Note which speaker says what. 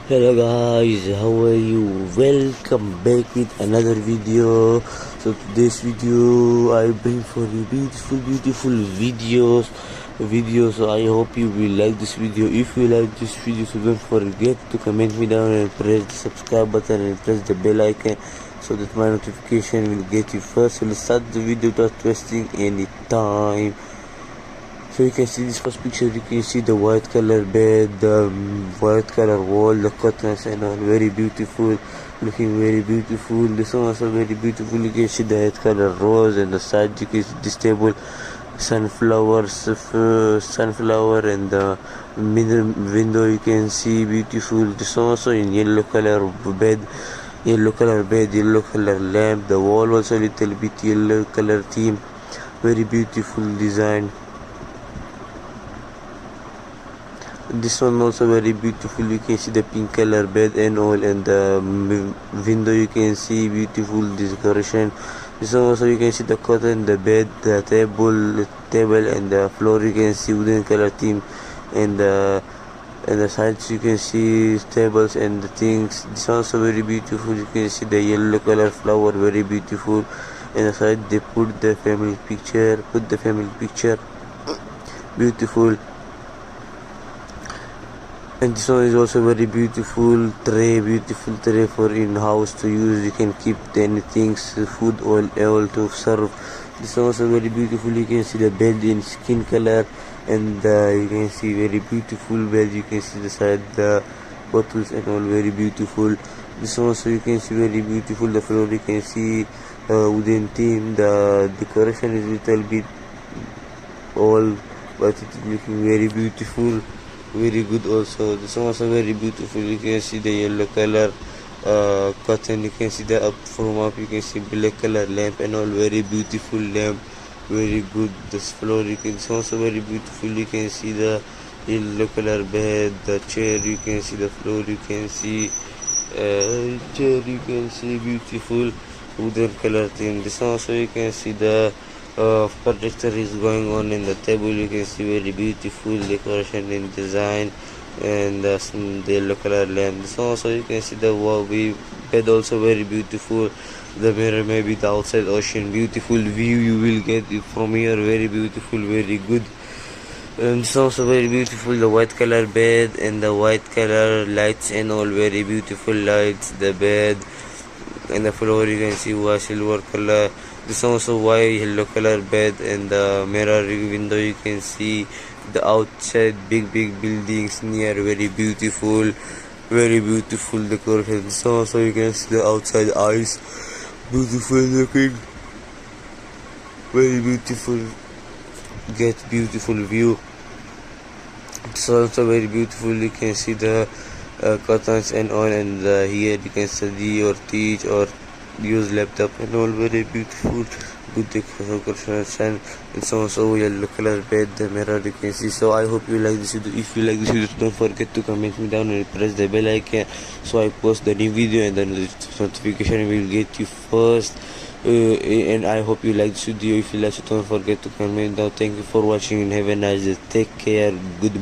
Speaker 1: Hello guys, how are you? Welcome back with another video. So today's video I bring for you beautiful videos. So I hope you will like this video. If you like this video, so don't forget to comment me down and press the subscribe button and press the bell icon so that my notification will get you first. So let's start the video without wasting any time. So you can see this first picture, you can see the white color bed, the white color wall, the curtains and all, very beautiful, looking very beautiful. This one also very beautiful. You can see the white color rose, and the side you can see this table, sunflower and the middle window you can see beautiful. This one also in yellow color bed, yellow color lamp. The wall also little bit yellow color theme, very beautiful design. This one also very beautiful. You can see the pink color bed and all, and the window you can see beautiful decoration. This one also you can see the curtain, the bed, the table and the floor you can see wooden color theme, and the sides you can see tables and the things. This one also very beautiful. You can see the yellow color flower, very beautiful. And the side they put the family picture, beautiful. And this one is also very beautiful tray for in-house to use. You can keep anything, food all to serve. This one also very beautiful. You can see the bed in skin color, and you can see very beautiful bed. You can see the side, the bottles and all, very beautiful. This one also you can see very beautiful. The floor you can see wooden theme. The decoration is little bit all, but it is looking very beautiful, very good also. This one also very beautiful. You can see the yellow color curtain. You can see the from up you can see black color lamp and all, very beautiful lamp, very good. This floor you can see also very beautiful. You can see the yellow color bed, the chair you can see, the floor you can see, chair you can see beautiful wooden color theme. This one also you can see the projector is going on in the table. You can see very beautiful decoration and design, and the yellow color lamp. This one also you can see the bed also very beautiful. The mirror, maybe the outside ocean, beautiful view you will get it from here, very beautiful, very good. And it's also very beautiful, the white color bed and the white color lights and all, very beautiful lights. The bed and the floor you can see was silver color. This also white yellow color bed, and the mirror window you can see the outside big buildings near, very beautiful decoration. This also you can see the outside eyes, beautiful looking, very beautiful, get beautiful view. It's also very beautiful. You can see the curtains and all, and here you can study or teach or use laptop and all, very beautiful, good decoration. And it's also yellow color bed, the mirror you can see. So I hope you like this video. If you like this video, don't forget to comment me down and press the bell icon so I post the new video and the notification will get you first. And I hope you like this video. If you like it, don't forget to comment down. Thank you for watching and have a nice day. Take care. Goodbye.